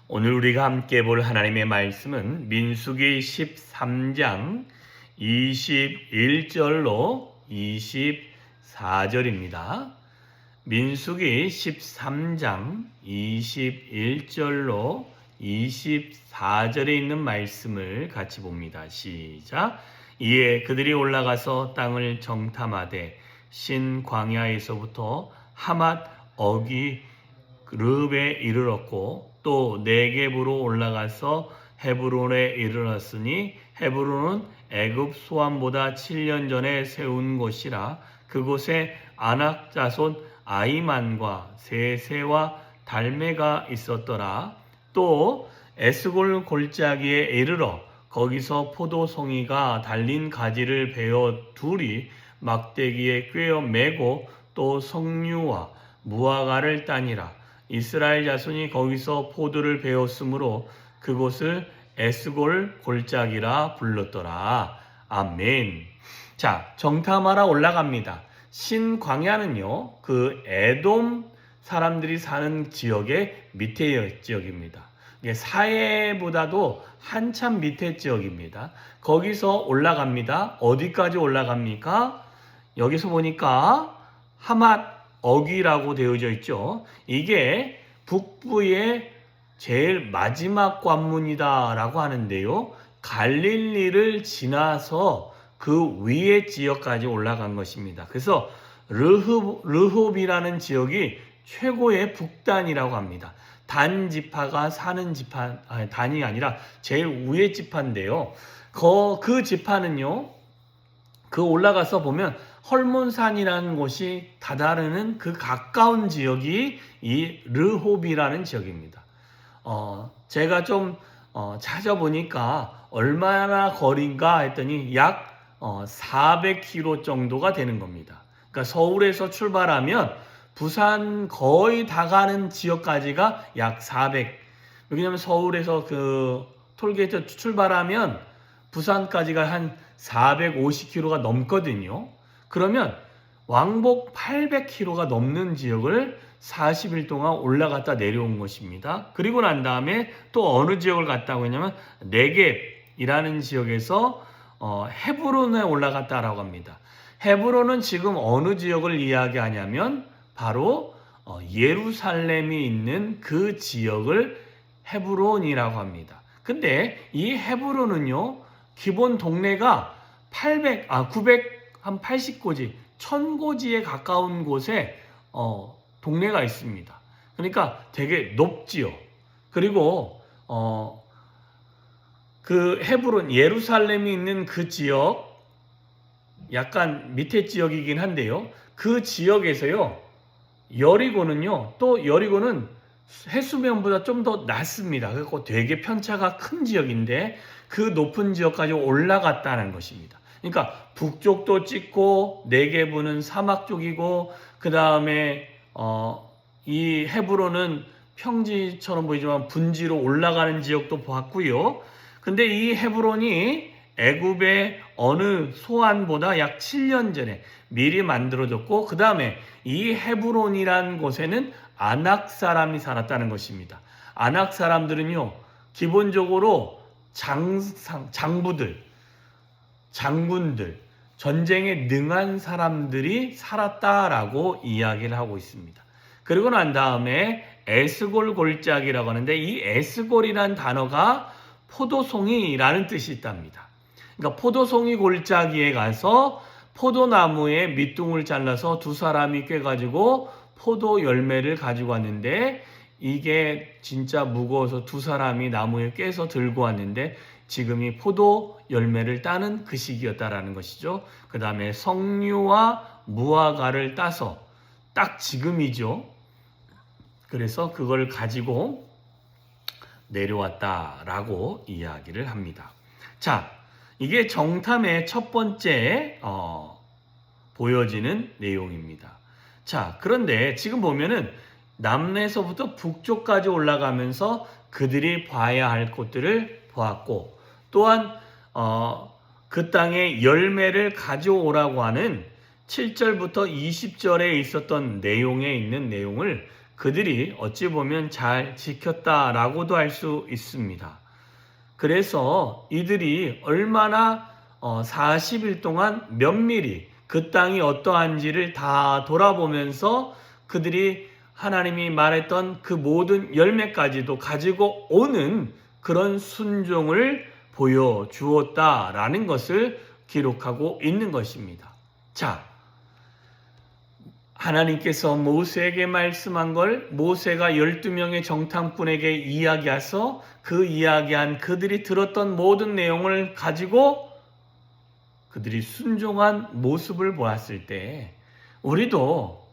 오늘 우리가 함께 볼 하나님의 말씀은 민수기 13장 21절로 24절입니다. 민수기 13장 21절로 24절에 있는 말씀을 같이 봅니다. 시작. 이에 그들이 올라가서 땅을 정탐하되 신 광야에서부터 하맛 어기 르흡에 이르렀고 또 네겝으로 올라가서 헤브론에 이르렀으니 헤브론은 애굽 소환보다 7년 전에 세운 곳이라. 그곳에 아낙 자손 아이만과 세세와 달메가 있었더라. 또 에스골 골짜기에 이르러 거기서 포도송이가 달린 가지를 베어 둘이 막대기에 꿰어 매고 또 석류와 무화과를 따니라. 이스라엘 자손이 거기서 포도를 베었으므로 그곳을 에스골 골짜기라 불렀더라. 아멘. 자, 정탐하러 올라갑니다. 신광야는요, 그 에돔 사람들이 사는 지역의 밑에 지역입니다. 사해보다도 한참 밑에 지역입니다. 거기서 올라갑니다. 어디까지 올라갑니까? 여기서 보니까 하맛 어기라고 되어져 있죠. 이게 북부의 제일 마지막 관문이다라고 하는데요. 갈릴리를 지나서 그 위의 지역까지 올라간 것입니다. 그래서 르홉이라는 지역이 최고의 북단이라고 합니다. 단 지파가 사는 지파, 단이 아니라 제일 위의 지파인데요. 그 지파는요, 그 올라가서 보면 헐몬산이라는 곳이 다다르는 그 가까운 지역이 이 르홉이라는 지역입니다. 제가 좀 찾아보니까 얼마나 거리인가 했더니 약 400km 정도가 되는 겁니다. 그러니까 서울에서 출발하면 부산 거의 다 가는 지역까지가 약 400. 왜냐하면 서울에서 그 톨게이트 출발하면 부산까지가 한 450km가 넘거든요. 그러면 왕복 800km가 넘는 지역을 40일 동안 올라갔다 내려온 것입니다. 그리고 난 다음에 또 어느 지역을 갔다고 했냐면 네겝이라는 지역에서 헤브론에 올라갔다라고 합니다. 헤브론은 지금 어느 지역을 이야기하냐면 바로 예루살렘이 있는 그 지역을 헤브론이라고 합니다. 근데 이 헤브론은요, 기본 동네가 980고지, 1000고지에 가까운 곳에 동네가 있습니다. 그러니까 되게 높지요. 그리고 그 헤브론, 예루살렘이 있는 그 지역, 약간 밑에 지역이긴 한데요. 그 지역에서요, 여리고는 해수면보다 좀 더 낮습니다. 그래서 되게 편차가 큰 지역인데 그 높은 지역까지 올라갔다는 것입니다. 그러니까 북쪽도 찍고 네겝은 사막 쪽이고 그 다음에 이 헤브론은 평지처럼 보이지만 분지로 올라가는 지역도 보았고요. 근데 이 헤브론이 애굽의 어느 소안보다 약 7년 전에 미리 만들어졌고 그 다음에 이 헤브론이라는 곳에는 아낙 사람이 살았다는 것입니다. 아낙 사람들은요, 기본적으로 장군들, 전쟁에 능한 사람들이 살았다라고 이야기를 하고 있습니다. 그리고 난 다음에 에스골 골짜기라고 하는데 이 에스골이라는 단어가 포도송이라는 뜻이 있답니다. 그러니까 포도송이 골짜기에 가서 포도나무에 밑둥을 잘라서 두 사람이 꿰가지고 포도 열매를 가지고 왔는데 이게 진짜 무거워서 두 사람이 나무에 꿰서 들고 왔는데 지금이 포도 열매를 따는 그 시기였다라는 것이죠. 그 다음에 석류와 무화과를 따서 딱 지금이죠. 그래서 그걸 가지고 내려왔다라고 이야기를 합니다. 자, 이게 정탐의 첫 번째 보여지는 내용입니다. 자, 그런데 지금 보면은 남에서부터 북쪽까지 올라가면서 그들이 봐야 할 곳들을 보았고 또한 그 땅에 열매를 가져오라고 하는 7절부터 20절에 있었던 내용에 있는 내용을 그들이 어찌 보면 잘 지켰다라고도 할 수 있습니다. 그래서 이들이 얼마나 40일 동안 면밀히 그 땅이 어떠한지를 다 돌아보면서 그들이 하나님이 말했던 그 모든 열매까지도 가지고 오는 그런 순종을 보여주었다라는 것을 기록하고 있는 것입니다. 자, 하나님께서 모세에게 말씀한 걸 모세가 12명의 정탐꾼에게 이야기해서 그 이야기한 그들이 들었던 모든 내용을 가지고 그들이 순종한 모습을 보았을 때 우리도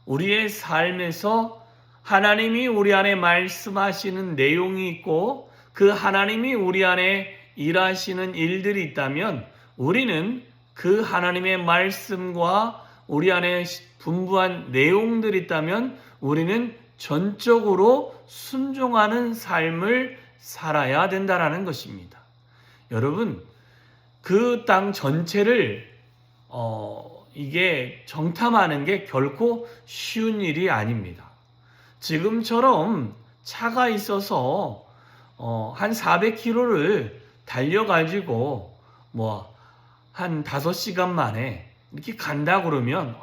우리의 삶에서 하나님이 우리 안에 말씀하시는 내용이 있고 그 하나님이 우리 안에 일하시는 일들이 있다면 우리는 그 하나님의 말씀과 우리 안에 분부한 내용들이 있다면 우리는 전적으로 순종하는 삶을 살아야 된다라는 것입니다. 여러분, 그 땅 전체를 이게 정탐하는 게 결코 쉬운 일이 아닙니다. 지금처럼 차가 있어서 한 400km를 달려가지고 한 5시간 만에 이렇게 간다 그러면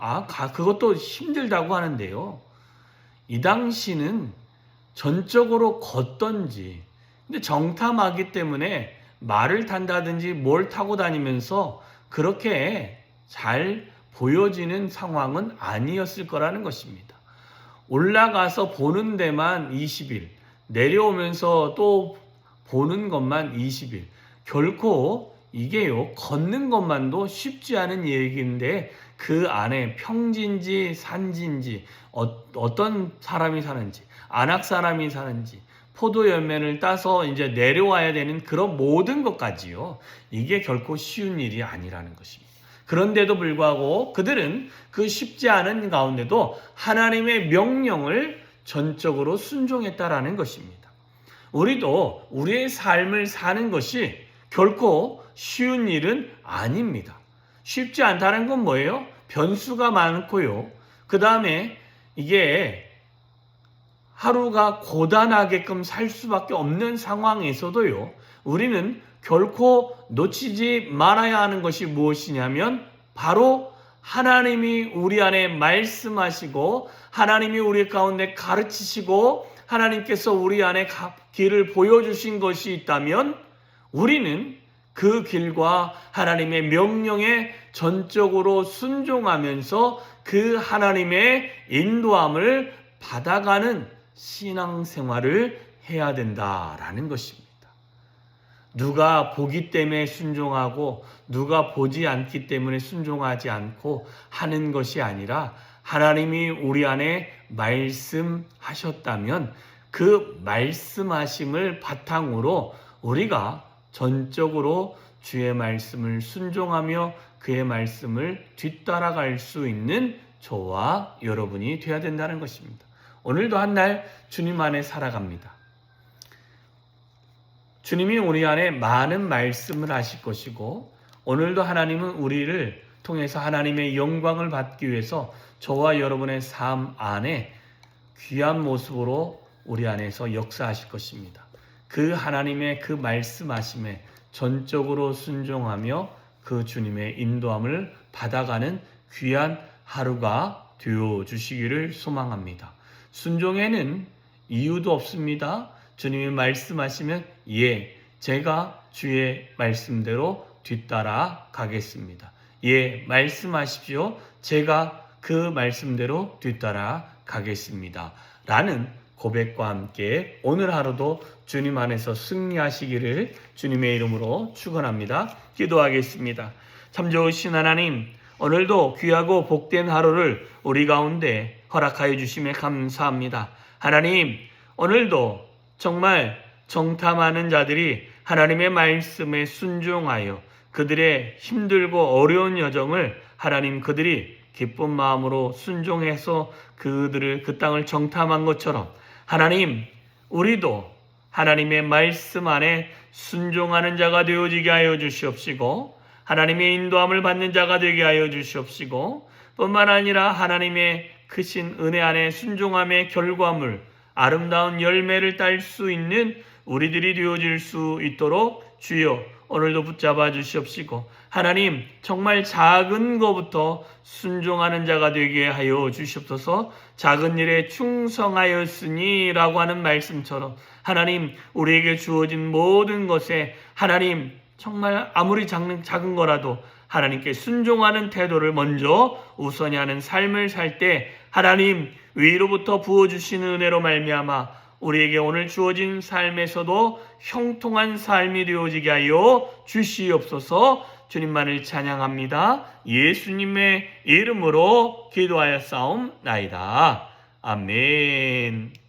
그것도 힘들다고 하는데요. 이 당시는 전적으로 걷던지, 근데 정탐하기 때문에 말을 탄다든지 뭘 타고 다니면서 그렇게 잘 보여지는 상황은 아니었을 거라는 것입니다. 올라가서 보는 데만 20일, 내려오면서 또 보는 것만 20일. 결코 이게요, 걷는 것만도 쉽지 않은 얘기인데 그 안에 평지인지 산지인지 어떤 사람이 사는지 안악 사람이 사는지 포도 열매를 따서 이제 내려와야 되는 그런 모든 것까지요. 이게 결코 쉬운 일이 아니라는 것입니다. 그런데도 불구하고 그들은 그 쉽지 않은 가운데도 하나님의 명령을 전적으로 순종했다라는 것입니다. 우리도 우리의 삶을 사는 것이 결코 쉬운 일은 아닙니다. 쉽지 않다는 건 뭐예요? 변수가 많고요. 그 다음에 이게 하루가 고단하게끔 살 수밖에 없는 상황에서도요. 우리는 결코 놓치지 말아야 하는 것이 무엇이냐면 바로 하나님이 우리 안에 말씀하시고 하나님이 우리 가운데 가르치시고 하나님께서 우리 안에 길을 보여주신 것이 있다면 우리는 그 길과 하나님의 명령에 전적으로 순종하면서 그 하나님의 인도함을 받아가는 신앙생활을 해야 된다라는 것입니다. 누가 보기 때문에 순종하고 누가 보지 않기 때문에 순종하지 않고 하는 것이 아니라 하나님이 우리 안에 말씀하셨다면 그 말씀하심을 바탕으로 우리가 전적으로 주의 말씀을 순종하며 그의 말씀을 뒤따라갈 수 있는 저와 여러분이 되어야 된다는 것입니다. 오늘도 한 날 주님 안에 살아갑니다. 주님이 우리 안에 많은 말씀을 하실 것이고 오늘도 하나님은 우리를 통해서 하나님의 영광을 받기 위해서 저와 여러분의 삶 안에 귀한 모습으로 우리 안에서 역사하실 것입니다. 그 하나님의 그 말씀하심에 전적으로 순종하며 그 주님의 인도함을 받아가는 귀한 하루가 되어주시기를 소망합니다. 순종에는 이유도 없습니다. 주님이 말씀하시면 제가 주의 말씀대로 뒤따라 가겠습니다. 말씀하십시오. 제가 그 말씀대로 뒤따라 가겠습니다. 라는 고백과 함께 오늘 하루도 주님 안에서 승리하시기를 주님의 이름으로 축원합니다. 기도하겠습니다. 참 좋으신 하나님, 오늘도 귀하고 복된 하루를 우리 가운데 허락하여 주심에 감사합니다. 하나님, 오늘도 정말 정탐하는 자들이 하나님의 말씀에 순종하여 그들의 힘들고 어려운 여정을 하나님 그들이 기쁜 마음으로 순종해서 그 땅을 정탐한 것처럼 하나님, 우리도 하나님의 말씀 안에 순종하는 자가 되어지게 하여 주시옵시고 하나님의 인도함을 받는 자가 되게 하여 주시옵시고 뿐만 아니라 하나님의 크신 은혜 안에 순종함의 결과물, 아름다운 열매를 딸 수 있는 우리들이 되어질 수 있도록 주여 오늘도 붙잡아 주시옵시고, 하나님 정말 작은 것부터 순종하는 자가 되게 하여 주시옵소서. 작은 일에 충성하였으니 라고 하는 말씀처럼 하나님 우리에게 주어진 모든 것에 하나님 정말 아무리 작은 거라도 하나님께 순종하는 태도를 먼저 우선히 하는 삶을 살 때 하나님 위로부터 부어주시는 은혜로 말미암아 우리에게 오늘 주어진 삶에서도 형통한 삶이 되어지게 하여 주시옵소서. 주님만을 찬양합니다. 예수님의 이름으로 기도하여 싸움나이다. 아멘.